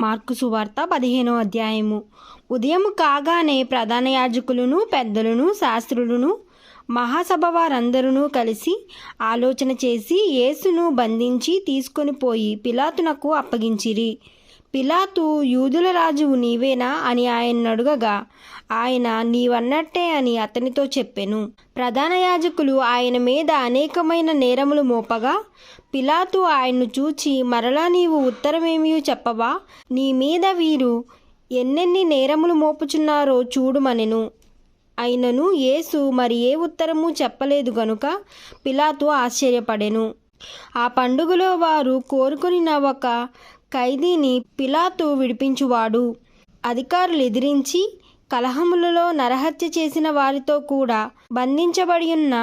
Mark సువార్త 15వ అధ్యాయము. ఉదయం కాగానే ప్రధాన యాజకులను, పెద్దలను, శాస్త్రులను, మహాసభ వారందరూ కలిసి ఆలోచన చేసి యేసును బంధించి తీసుకొని పోయి పిలాతునకు అప్పగించిరి. పిలాతు, యూదుల రాజువు నీవేనా అని ఆయన్ను అడుగగా, ఆయన నీవన్నట్టే అని అతనితో చెప్పెను. ప్రధాన యాజకులు ఆయన మీద అనేకమైన నేరములు మోపగా, పిలాతు ఆయన్ను చూచి, మరలా నీవు ఉత్తరమేమీ చెప్పవా? నీ మీద వీరు ఎన్నెన్ని నేరములు మోపుచున్నారో చూడుమనెను. అయినను యేసు మరి ఏ ఉత్తరము చెప్పలేదు గనుక పిలాతు ఆశ్చర్యపడెను. ఆ పండుగలో వారు కోరుకొనిన ఒక ఖైదీని పిలాతు విడిపించువాడు. అధికారులు ఎదిరించి కలహములలో నరహత్య చేసిన వారితో కూడా బంధించబడి ఉన్న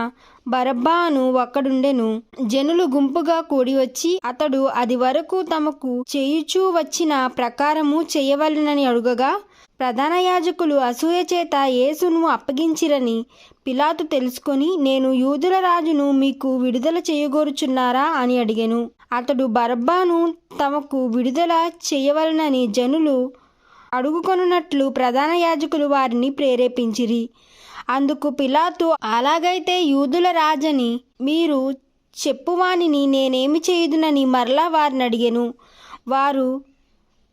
బరబ్బను ఒక్కడుండెను. జనులు గుంపుగా కూడి వచ్చి అతడు అది వరకు తమకు చేయుచూ వచ్చిన ప్రకారము చేయవలెనని అడుగగా, ప్రధాన యాజకులు అసూయ చేత యేసును అప్పగించిరని పిలాతు తెలుసుకొని, నేను యూదుల రాజును మీకు విడుదల చేయగోరుచున్నారా అని అడిగెను. అతడు బరబ్బను తమకు విడుదల చేయవలెనని జనులు అడుగుకొనున్నట్లు ప్రధాన యాజకులు వారిని ప్రేరేపించిరి. అందుకు పిలాతు, అలాగైతే యూదుల రాజని మీరు చెప్పువానిని నేనేమి చేయుదునని మరలా వారిని అడిగెను. వారు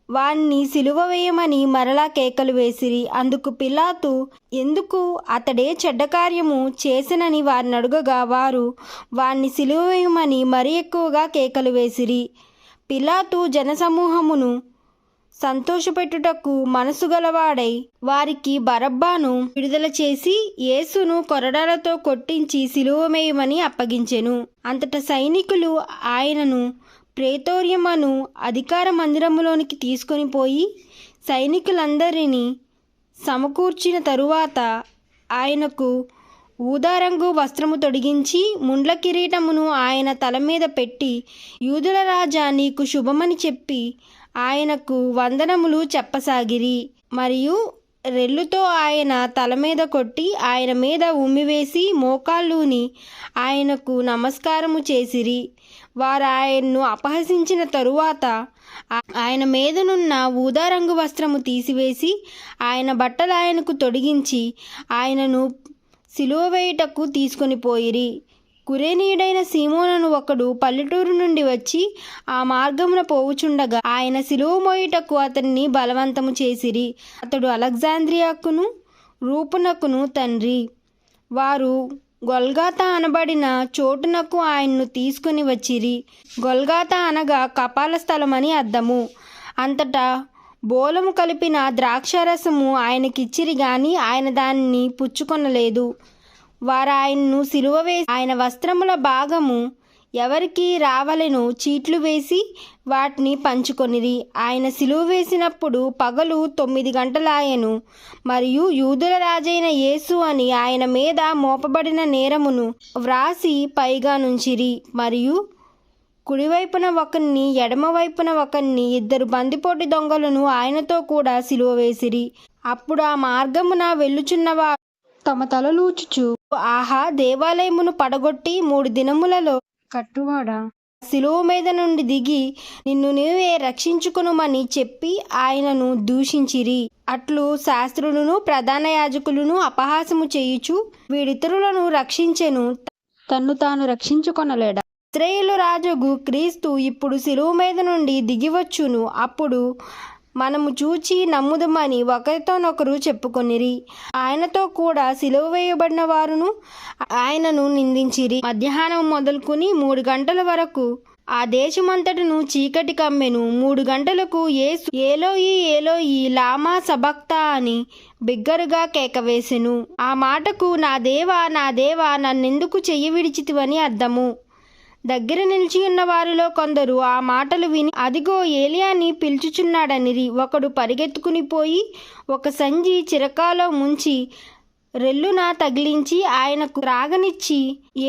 వాణ్ణి సిలువ వేయమని మరలా కేకలు వేసిరి. అందుకు పిలాతు, ఎందుకు అతడే చెడ్డ కార్యము చేసెనని వారిని అడుగగా, వారు వాణ్ణి సిలువ వేయమని మరి ఎక్కువగా కేకలు వేసిరి. పిలాతు జనసమూహమును సంతోషపెట్టుటకు మనసు గలవాడై వారికి బరబ్బను విడుదల చేసి యేసును కొరడాలతో కొట్టించి సిలువ వేయమని అప్పగించెను. అంతటా సైనికులు ఆయనను ప్రేతోర్యమను అధికార మందిరములోనికి తీసుకొని పోయి సైనికులందరినీ సమకూర్చిన తరువాత ఆయనకు ఊదారంగు వస్త్రము తొడిగించి ముండ్ల కిరీటమును ఆయన తల మీద పెట్టి, యూదుల రాజా నీకు శుభమని చెప్పి ఆయనకు వందనములు చెప్పసాగిరి. మరియు రెల్లుతో ఆయన తల మీద కొట్టి ఆయన మీద ఉమ్మివేసి మోకాళ్ళూని ఆయనకు నమస్కారము చేసిరి. వారు ఆయన్ను అపహసించిన తరువాత ఆయన మీదనున్న ఊదారంగు వస్త్రము తీసివేసి ఆయన బట్టలు ఆయనకు తొడిగించి ఆయనను సిలువ వేయుటకు తీసుకొని పోయిరి. కురేనీయుడైన సీమోనను ఒకడు పల్లెటూరు నుండి వచ్చి ఆ మార్గమున పోవుచుండగా ఆయన సిలువ మోయుటకు అతన్ని బలవంతము చేసిరి. అతడు అలెగ్జాంద్రియాకును రూపునకును తండ్రి. వారు గొల్గాతా అనబడిన చోటునకు ఆయన్ను తీసుకుని వచ్చిరి. గొల్గాతా అనగా కపాల స్థలమని అర్థము. అంతటా బోలము కలిపిన ద్రాక్షారసము ఆయనకిచ్చిరి గాని ఆయన దానిని పుచ్చుకొనలేదు. వారు ఆయన్ను సిలువ వేసి ఆయన వస్త్రముల భాగము ఎవరికి రావలెనో చీట్లు వేసి వాటిని పంచుకొనిరి. ఆయన సిలువ వేసినప్పుడు పగలు 9 గంటలాయెను. మరియు యూదుల రాజైన యేసు అని ఆయన మీద మోపబడిన నేరమును వ్రాసి పైగా నుంచిరి. మరియు కుడివైపున ఒకరిని, ఎడమవైపున ఒకరిని, 2 బందిపోటు దొంగలను ఆయనతో కూడా సిలువ వేసిరి. అప్పుడు ఆ మార్గమున వెళ్ళుచున్నవారు తమ తలలూచుచు, ఆహా, దేవాలయమును పడగొట్టి 3 దినములలో కట్టువాడా, సిలువ మీద నుండి దిగి నిన్ను నీవే రక్షించుకునుమని చెప్పి ఆయనను దూషించిరి. అట్లు శాస్త్రులను ప్రధాన యాజకులను అపహాసము చేయుచు, వీడితరులను రక్షించెను, తన్ను తాను రక్షించుకొనలేడా? ఇశ్రాయేలు రాజుగు క్రీస్తు ఇప్పుడు సిలువ మీద నుండి దిగివచ్చును, అప్పుడు మనము చూచి నమ్ముదమని ఒకరితోనొకరు చెప్పుకొనిరి. ఆయనతో కూడా సిలువ వేయబడిన వారును ఆయనను నిందించిరి. మధ్యాహ్నం మొదలుకుని 3 గంటల వరకు ఆ దేశమంతటను చీకటి కమ్మెను. 3 గంటలకు యేసు ఏలోయి ఏలోయి లామా సబక్తా అని బిగ్గరగా కేకవేసెను. ఆ మాటకు నా దేవా నా దేవా నన్నెందుకు చెయ్యి విడిచితివని అర్థము. దగ్గర నిలిచి ఉన్న వారిలో కొందరు ఆ మాటలు విని, అదిగో ఏలియాని పిలుచుచున్నాడనిరి. ఒకడు పరిగెత్తుకుని పోయి ఒక సంచి చిరకాలో ముంచి రెల్లున తగిలించి ఆయనకు త్రాగనిచ్చి,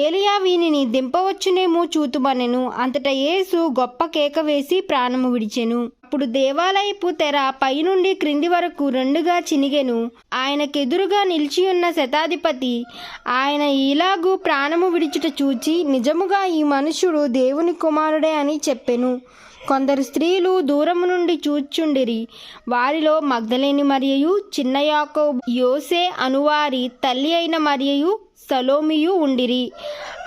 ఏలియా వీనిని దింపవచ్చునేమో చూతుమనెను. అంతటా యేసు గొప్ప కేక వేసి ప్రాణము విడిచెను. అప్పుడు దేవాలయపు తెర పైనుండి క్రింది వరకు 2గా చినిగెను. ఆయనకెదురుగా నిలిచియున్న శతాధిపతి ఆయన ఇలాగూ ప్రాణము విడిచుట చూచి, నిజముగా ఈ మనుష్యుడు దేవుని కుమారుడే అని చెప్పెను. కొందరు స్త్రీలు దూరము నుండి చూచుండిరి. వారిలో మగ్దలేని మరియయు, చిన్న యాకోబు, యోసే అనువారి తల్లి అయిన మరియయు, సలోమియు ఉండిరి.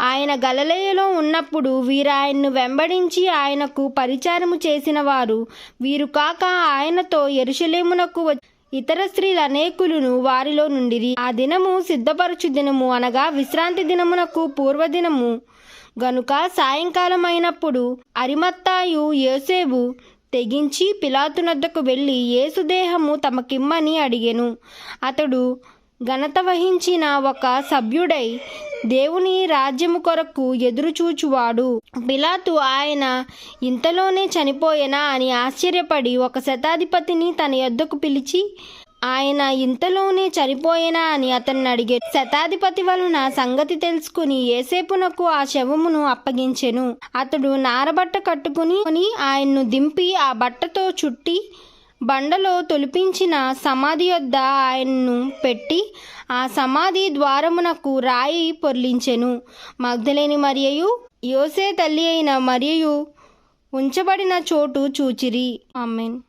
ఆయన గలిలయలో ఉన్నప్పుడు వీరు ఆయన్ను వెంబడించి ఆయనకు పరిచారము చేసిన వారు. వీరు కాక ఆయనతో యెరూషలేమునకు ఇతర స్త్రీలు అనేకులను వారిలో నుండిరి. ఆ దినము సిద్ధపరచు దినము, అనగా విశ్రాంతి దినమునకు పూర్వదినము గనుక సాయంకాలం అయినప్పుడు అరిమత్తాయు యోసేపు తెగించి పిలాతునొద్దకు వెళ్ళి యేసుదేహము తమకిమ్మని అడిగెను. అతడు ఘనత వహించిన ఒక సభ్యుడై దేవుని రాజ్యము కొరకు ఎదురుచూచువాడు. పిలాతు ఆయన ఇంతలోనే చనిపోయేనా అని ఆశ్చర్యపడి ఒక శతాధిపతిని తన యొద్దకు పిలిచి ఆయన ఇంతలోనే చనిపోయేనా అని అతన్ని అడిగాడు. శతాధిపతి వలన సంగతి తెలుసుకుని యేసేపునకు ఆ శవమును అప్పగించెను. అతడు నారబట్ట కట్టుకుని ఆయన్ను దింపి ఆ బట్టతో చుట్టి బండలో తొలిపించిన సమాధి యొద్ద ఆయన్ను పెట్టి ఆ సమాధి ద్వారమునకు రాయి పొర్లించెను. మగ్దలేని మరియయు, యోసే తల్లి అయిన మరియయు ఉంచబడిన చోటు చూచిరి. ఆమేన్.